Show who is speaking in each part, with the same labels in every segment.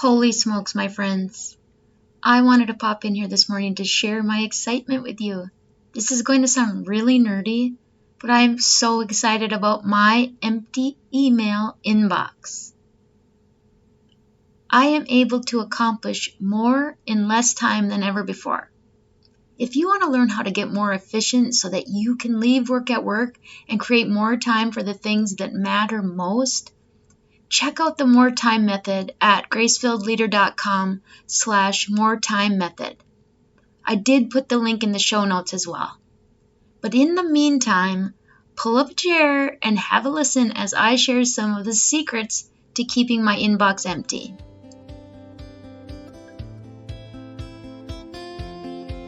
Speaker 1: Holy smokes, my friends. I wanted to pop in here this morning to share my excitement with you. This is going to sound really nerdy, but I am so excited about my empty email inbox. I am able to accomplish more in less time than ever before. If you want to learn how to get more efficient so that you can leave work at work and create more time for the things that matter most, check out the More Time Method at gracefilledleader.com/more time method. I did put the link in the show notes as well. But in the meantime, pull up a chair and have a listen as I share some of the secrets to keeping my inbox empty.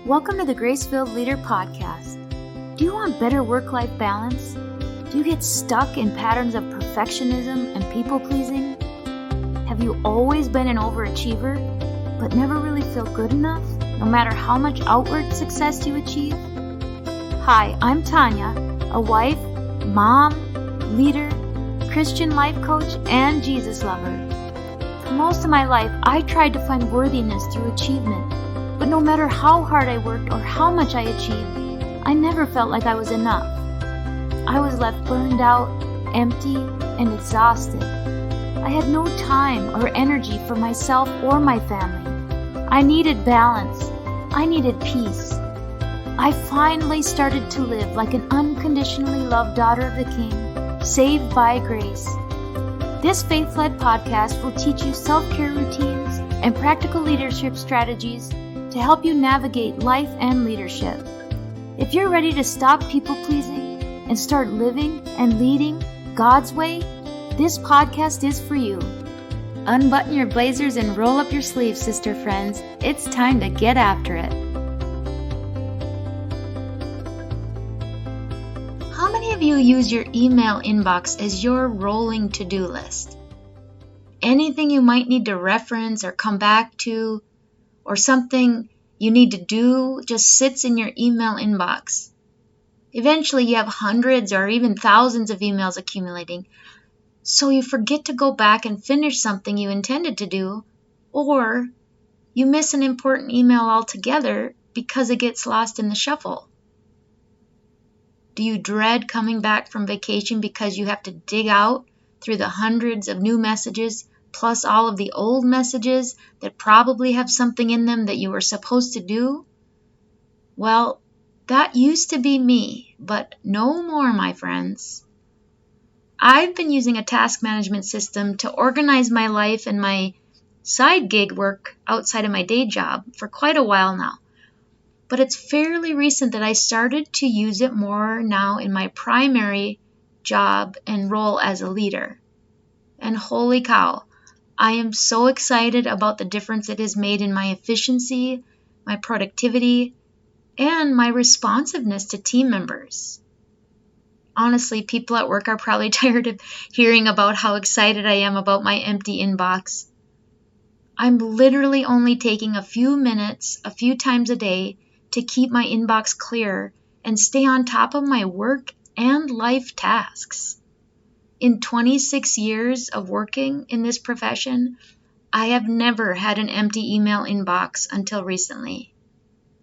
Speaker 2: Welcome to the Grace-Filled Leader Podcast. Do you want better work-life balance? Do you get stuck in patterns of perfectionism and people-pleasing? Have you always been an overachiever, but never really feel good enough, no matter how much outward success you achieve? Hi, I'm Tanya, a wife, mom, leader, Christian life coach, and Jesus lover. For most of my life, I tried to find worthiness through achievement. But no matter how hard I worked or how much I achieved, I never felt like I was enough. I was left burned out, empty, and exhausted. I had no time or energy for myself or my family. I needed balance. I needed peace. I finally started to live like an unconditionally loved daughter of the King, saved by grace. This faith-led podcast will teach you self-care routines and practical leadership strategies to help you navigate life and leadership. If you're ready to stop people-pleasing and start living and leading God's way, this podcast is for you. Unbutton your blazers and roll up your sleeves, sister friends. It's time to get after it.
Speaker 1: How many of you use your email inbox as your rolling to-do list? Anything you might need to reference or come back to, or something you need to do just sits in your email inbox. Eventually you have hundreds or even thousands of emails accumulating, so you forget to go back and finish something you intended to do, or you miss an important email altogether because it gets lost in the shuffle. Do you dread coming back from vacation because you have to dig out through the hundreds of new messages plus all of the old messages that probably have something in them that you were supposed to do? Well, that used to be me, but no more, my friends. I've been using a task management system to organize my life and my side gig work outside of my day job for quite a while now. But it's fairly recent that I started to use it more now in my primary job and role as a leader. And holy cow, I am so excited about the difference it has made in my efficiency, my productivity, and my responsiveness to team members. Honestly, people at work are probably tired of hearing about how excited I am about my empty inbox. I'm literally only taking a few minutes, a few times a day, to keep my inbox clear and stay on top of my work and life tasks. In 26 years of working in this profession, I have never had an empty email inbox until recently.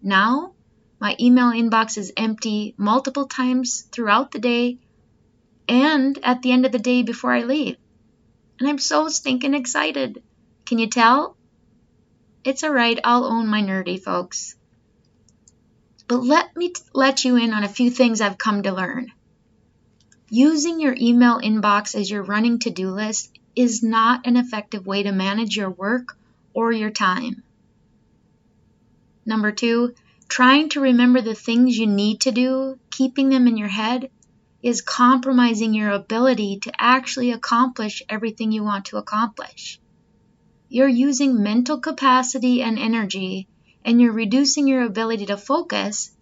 Speaker 1: Now, my email inbox is empty multiple times throughout the day and at the end of the day before I leave. And I'm so stinking excited. Can you tell? It's alright, I'll own my nerdy, folks. But let me let you in on a few things I've come to learn. Using your email inbox as your running to-do list is not an effective way to manage your work or your time. Number 2, trying to remember the things you need to do, keeping them in your head, is compromising your ability to actually accomplish everything you want to accomplish. You're using mental capacity and energy, and you're reducing your ability to focus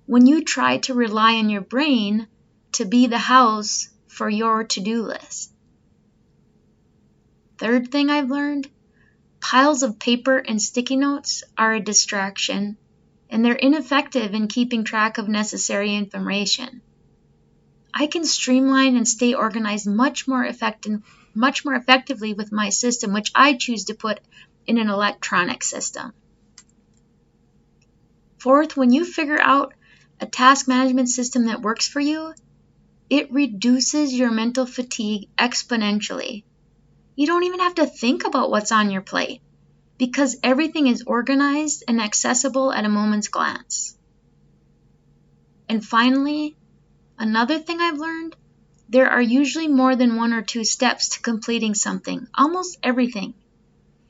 Speaker 1: when you try to rely on your brain to be the house for your to-do list. Third thing I've learned, piles of paper and sticky notes are a distraction, and they're ineffective in keeping track of necessary information. I can streamline and stay organized much more much more effectively with my system, which I choose to put in an electronic system. Fourth, when you figure out a task management system that works for you, it reduces your mental fatigue exponentially. You don't even have to think about what's on your plate because everything is organized and accessible at a moment's glance. And finally, another thing I've learned, there are usually more than 1 or 2 steps to completing something, almost everything.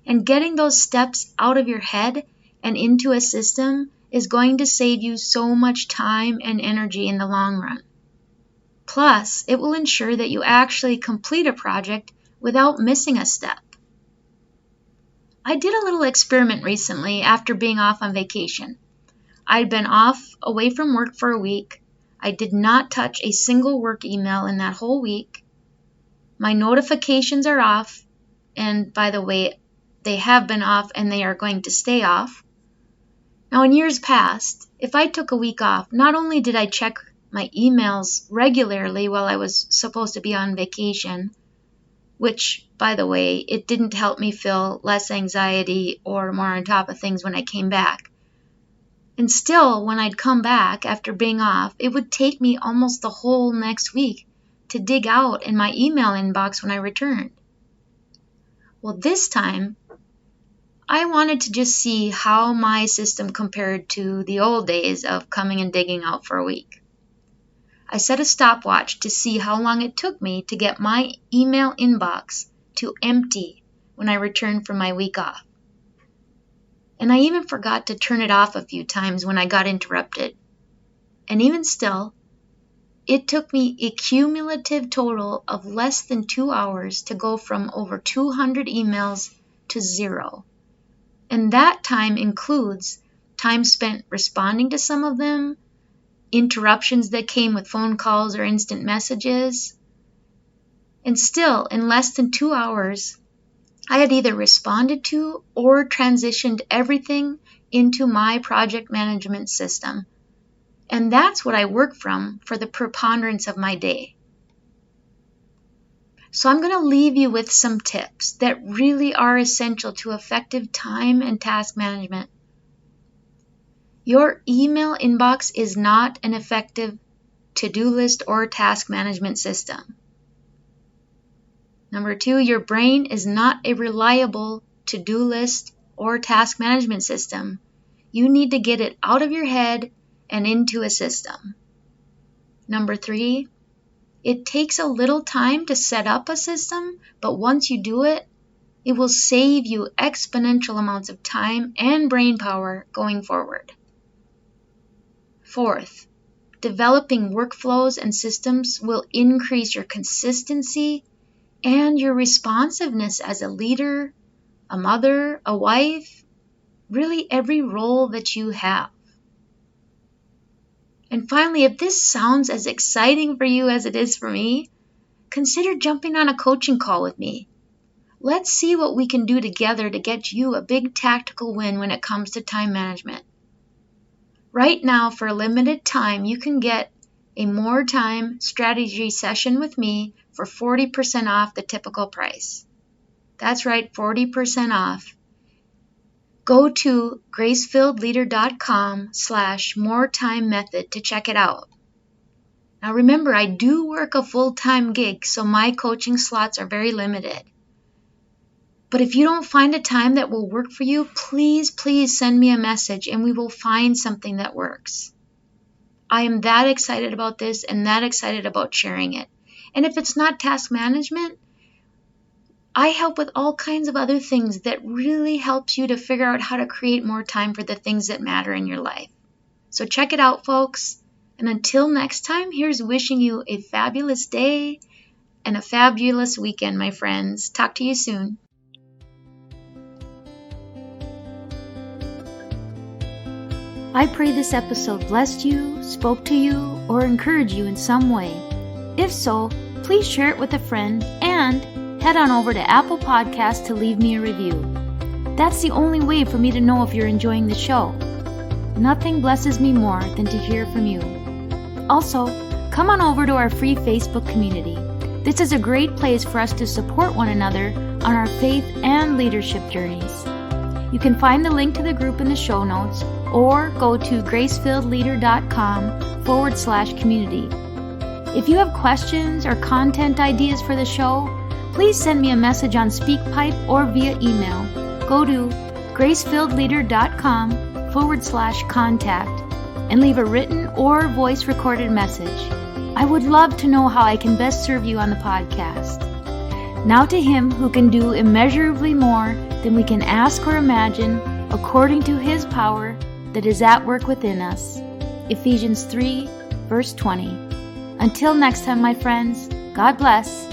Speaker 1: And getting those steps out of your head and into a system is going to save you so much time and energy in the long run. Plus, it will ensure that you actually complete a project without missing a step. I did a little experiment recently after being off on vacation. I'd been off away from work for a week. I did not touch a single work email in that whole week. My notifications are off, and by the way, they have been off and they are going to stay off. Now, in years past, if I took a week off, not only did I check my emails regularly while I was supposed to be on vacation, which, by the way, it didn't help me feel less anxiety or more on top of things when I came back. And still, when I'd come back after being off, it would take me almost the whole next week to dig out in my email inbox when I returned. Well, this time, I wanted to just see how my system compared to the old days of coming and digging out for a week. I set a stopwatch to see how long it took me to get my email inbox to empty when I returned from my week off. And I even forgot to turn it off a few times when I got interrupted. And even still, it took me a cumulative total of less than 2 hours to go from over 200 emails to 0. And that time includes time spent responding to some of them, interruptions that came with phone calls or instant messages. And still, in less than 2 hours, I had either responded to or transitioned everything into my project management system. And that's what I work from for the preponderance of my day. So I'm going to leave you with some tips that really are essential to effective time and task management. Your email inbox is not an effective to-do list or task management system. Number 2, your brain is not a reliable to-do list or task management system. You need to get it out of your head and into a system. Number 3, it takes a little time to set up a system, but once you do it, it will save you exponential amounts of time and brain power going forward. 4th, developing workflows and systems will increase your consistency and your responsiveness as a leader, a mother, a wife, really every role that you have. And finally, if this sounds as exciting for you as it is for me, consider jumping on a coaching call with me. Let's see what we can do together to get you a big tactical win when it comes to time management. Right now, for a limited time, you can get a more time strategy session with me for 40% off the typical price. That's right, 40% off. Go to gracefilledleader.com/moretimemethod to check it out. Now remember, I do work a full-time gig, so my coaching slots are very limited. But if you don't find a time that will work for you, please send me a message and we will find something that works. I am that excited about this and that excited about sharing it. And if it's not task management, I help with all kinds of other things that really helps you to figure out how to create more time for the things that matter in your life. So check it out, folks. And until next time, here's wishing you a fabulous day and a fabulous weekend, my friends. Talk to you soon.
Speaker 2: I pray this episode blessed you, spoke to you, or encouraged you in some way. If so, please share it with a friend and head on over to Apple Podcasts to leave me a review. That's the only way for me to know if you're enjoying the show. Nothing blesses me more than to hear from you. Also, come on over to our free Facebook community. This is a great place for us to support one another on our faith and leadership journeys. You can find the link to the group in the show notes or go to gracefilledleader.com/community. If you have questions or content ideas for the show, please send me a message on SpeakPipe or via email. Go to gracefilledleader.com/contact and leave a written or voice recorded message. I would love to know how I can best serve you on the podcast. Now to Him who can do immeasurably more than we can ask or imagine, according to His power that is at work within us. Ephesians 3, verse 20. Until next time, my friends, God bless.